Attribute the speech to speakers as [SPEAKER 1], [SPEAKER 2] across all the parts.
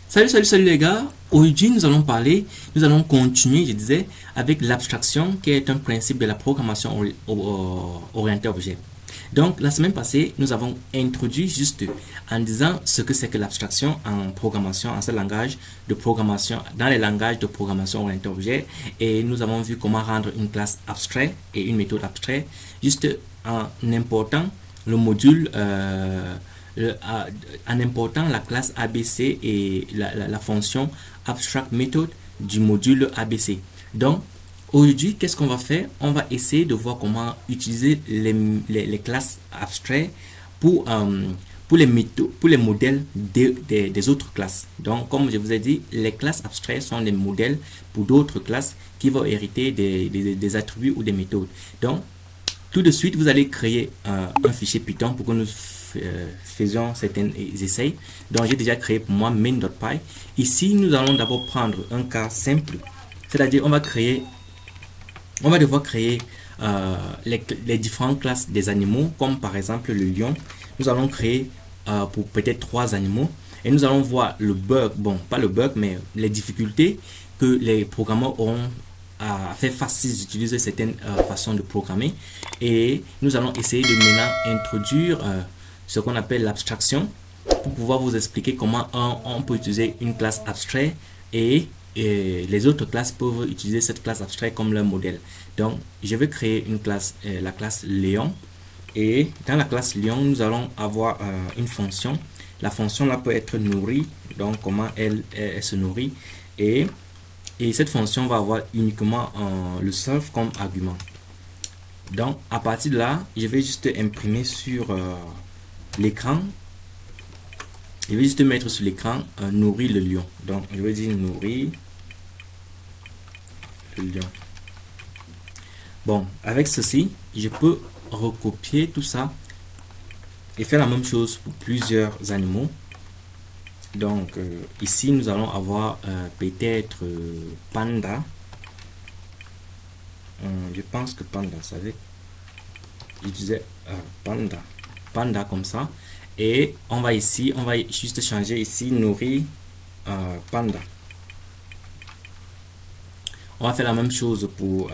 [SPEAKER 1] Salut les gars, aujourd'hui nous allons continuer, je disais, avec l'abstraction qui est un principe de la programmation orientée objet. Donc la semaine passée, nous avons introduit juste en disant ce que c'est que l'abstraction en programmation, en ce langage de programmation, dans les langages de programmation orientée objet, et nous avons vu comment rendre une classe abstraite et une méthode abstraite, juste en important le module en important la classe ABC et la fonction abstract method du module ABC. Donc aujourd'hui, qu'est-ce qu'on va faire? On va essayer de voir comment utiliser les classes abstraites pour les modèles des autres classes. Donc comme je vous ai dit, les classes abstraites sont des modèles pour d'autres classes qui vont hériter des attributs ou des méthodes. Donc tout de suite, vous allez créer un fichier Python pour que nous faisons certains essais. Donc j'ai déjà créé pour moi main.py. Ici nous allons d'abord prendre un cas simple, c'est-à-dire on va devoir créer les différentes classes des animaux, comme par exemple le lion. Nous allons créer pour peut-être 3 animaux et nous allons voir le bug, bon pas le bug mais les difficultés que les programmeurs auront à faire face s'ils utilisent certaines façons de programmer, et nous allons essayer de maintenant introduire ce qu'on appelle l'abstraction pour pouvoir vous expliquer comment on peut utiliser une classe abstraite et les autres classes peuvent utiliser cette classe abstraite comme leur modèle. Donc je vais créer une classe, la classe Léon, et dans la classe Léon nous allons avoir une fonction. La fonction là peut être nourrie, donc comment elle se nourrit, et cette fonction va avoir uniquement le self comme argument. Donc à partir de là, je vais juste imprimer sur l'écran. Je vais juste mettre sur l'écran nourrir le lion. Donc je vais dire nourrir le lion. Bon, avec ceci, je peux recopier tout ça et faire la même chose pour plusieurs animaux. Donc ici nous allons avoir peut-être panda. Je pense que panda, vous savez, je disais panda comme ça, et on va juste changer ici nourrir panda. On va faire la même chose pour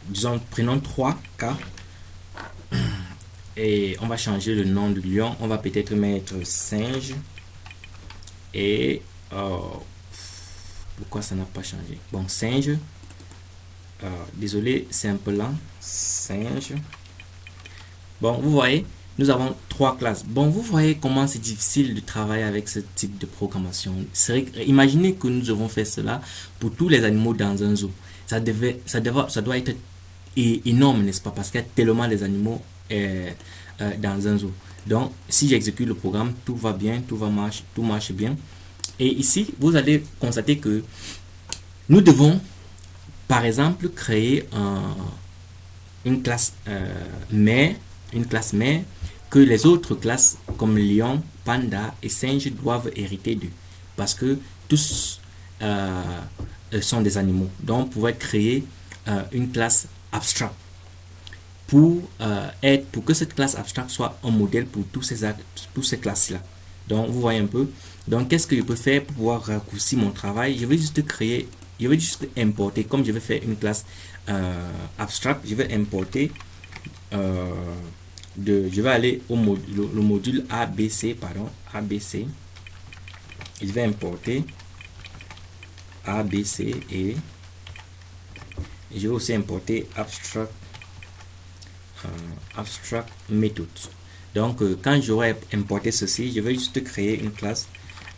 [SPEAKER 1] disons, prenons 3 cas et on va changer le nom du lion. On va peut-être mettre singe. Et pourquoi ça n'a pas changé? Bon, singe, désolé, c'est un peu lent. Singe. Bon, vous voyez, nous avons 3 classes. Bon, vous voyez comment c'est difficile de travailler avec ce type de programmation. Imaginez que nous devons faire cela pour tous les animaux dans un zoo. Ça doit être énorme, n'est-ce pas? Parce qu'il y a tellement des animaux dans un zoo. Donc si j'exécute le programme, tout va bien, tout marche bien. Et ici vous allez constater que nous devons par exemple créer une classe mère, que les autres classes comme lion, panda et singe doivent hériter d'eux, parce que tous sont des animaux. Donc on pourrait créer une classe abstract pour que cette classe abstract soit un modèle pour tous ces classes là. Donc vous voyez un peu. Donc qu'est-ce que je peux faire pour pouvoir raccourcir mon travail? Je vais juste importer, comme je vais faire une classe abstract, je vais importer je vais aller au le module ABC, ABC. Je vais importer ABC et je vais aussi importer abstract method. Donc quand j'aurai importé ceci, je vais juste créer une classe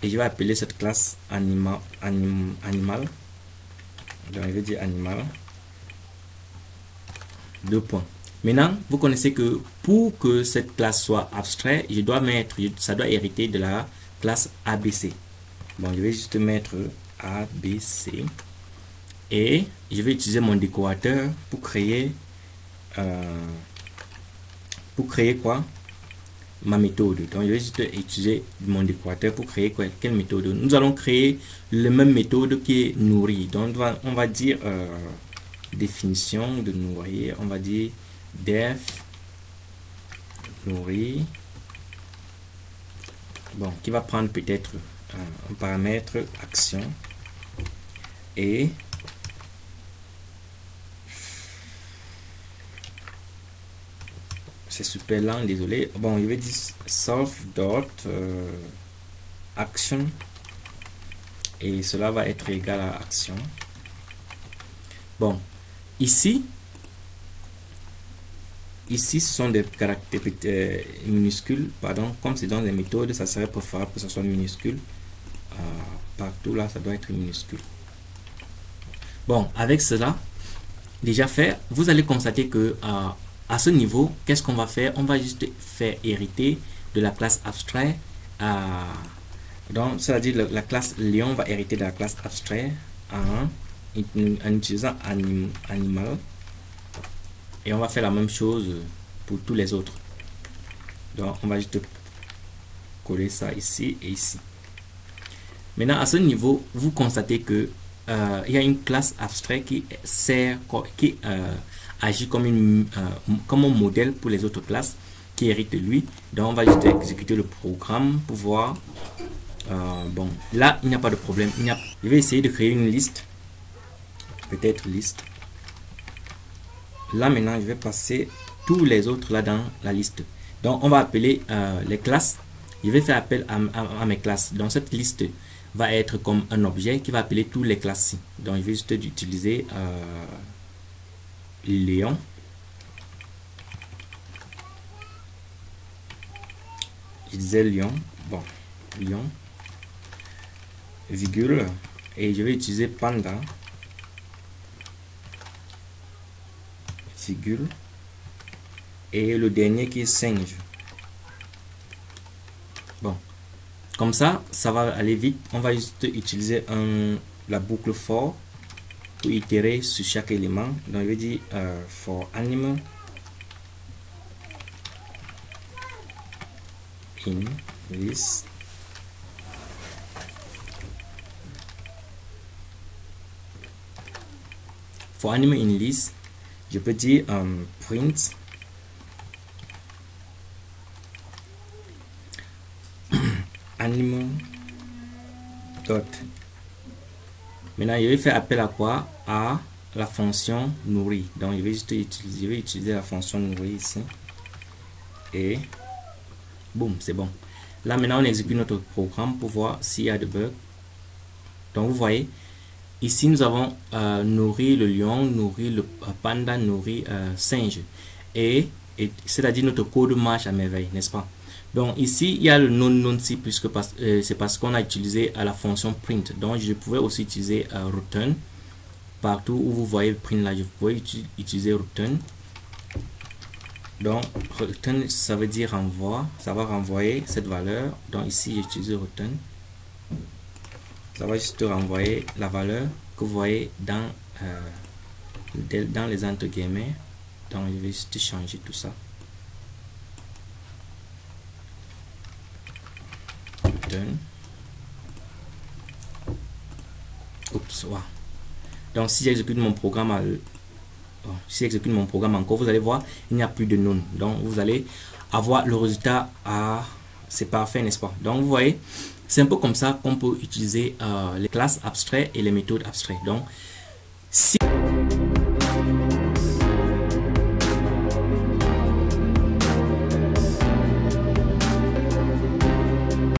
[SPEAKER 1] et je vais appeler cette classe animal. Donc je vais dire animal. 2 points. Maintenant vous connaissez que pour que cette classe soit abstraite, ça doit hériter de la classe ABC. Bon, je vais juste mettre ABC et je vais utiliser mon décorateur pour créer quoi? Ma méthode. Donc je vais juste utiliser mon décorateur pour créer quoi? Quelle méthode? Nous allons créer la même méthode qui est nourrir. Donc on va dire définition de nourrir. On va dire def nourrir. Bon, qui va prendre peut-être un paramètre action et c'est super lent, désolé. Bon, je vais dire solve dot action et cela va être égal à action. Bon, ici ce sont des caractères minuscules, pardon. Comme c'est dans les méthodes, ça serait préférable que ce soit minuscule. Partout là, ça doit être minuscule. Bon, avec cela déjà fait, vous allez constater que à ce niveau, qu'est-ce qu'on va faire? On va juste faire hériter de la classe abstrait. Donc, c'est-à-dire la classe Lion va hériter de la classe abstrait en utilisant animal. Et on va faire la même chose pour tous les autres. Donc, on va juste coller ça ici et ici. Maintenant, à ce niveau, vous constatez que il y a une classe abstrait qui agit comme un modèle pour les autres classes qui héritent de lui. Donc, on va juste exécuter le programme pour voir. Bon, là, il n'y a pas de problème. Je vais essayer de créer une liste. Peut-être liste. Là, maintenant, je vais passer tous les autres là dans la liste. Donc, on va appeler les classes. Je vais faire appel à mes classes. Donc, cette liste va être comme un objet qui va appeler toutes les classes. Donc, je vais juste utiliser Léon. Je disais Lion. Bon, Lion. Virgule. Et je vais utiliser Panda. Virgule. Et le dernier qui est singe. Bon. Comme ça, ça va aller vite. On va juste utiliser la boucle for pour itérer sur chaque élément. Donc, je vais dire for animal in list. For animal in list, je peux dire print animal dot. Maintenant, je vais faire appel à quoi? À la fonction nourrir. Donc, je vais utiliser la fonction nourrir ici. Et boum, c'est bon. Là, maintenant, on exécute notre programme pour voir s'il y a des bugs. Donc, vous voyez, ici, nous avons nourri le lion, nourri le panda, nourri singe. Et c'est-à-dire notre code marche à merveille, n'est-ce pas? Donc ici, il y a le non si puisque c'est parce qu'on a utilisé la fonction print. Donc je pouvais aussi utiliser return. Partout où vous voyez print là, je pouvais utiliser return. Donc return, ça veut dire renvoi. Ça va renvoyer cette valeur. Donc ici, j'utilise return. Ça va juste renvoyer la valeur que vous voyez dans les entre guillemets. Donc je vais juste changer tout ça. Oups, wow. Donc si j'exécute mon programme encore, vous allez voir, il n'y a plus de none. Donc vous allez avoir le résultat c'est parfait, n'est-ce pas? Donc vous voyez, c'est un peu comme ça qu'on peut utiliser les classes abstraites et les méthodes abstraites. Donc si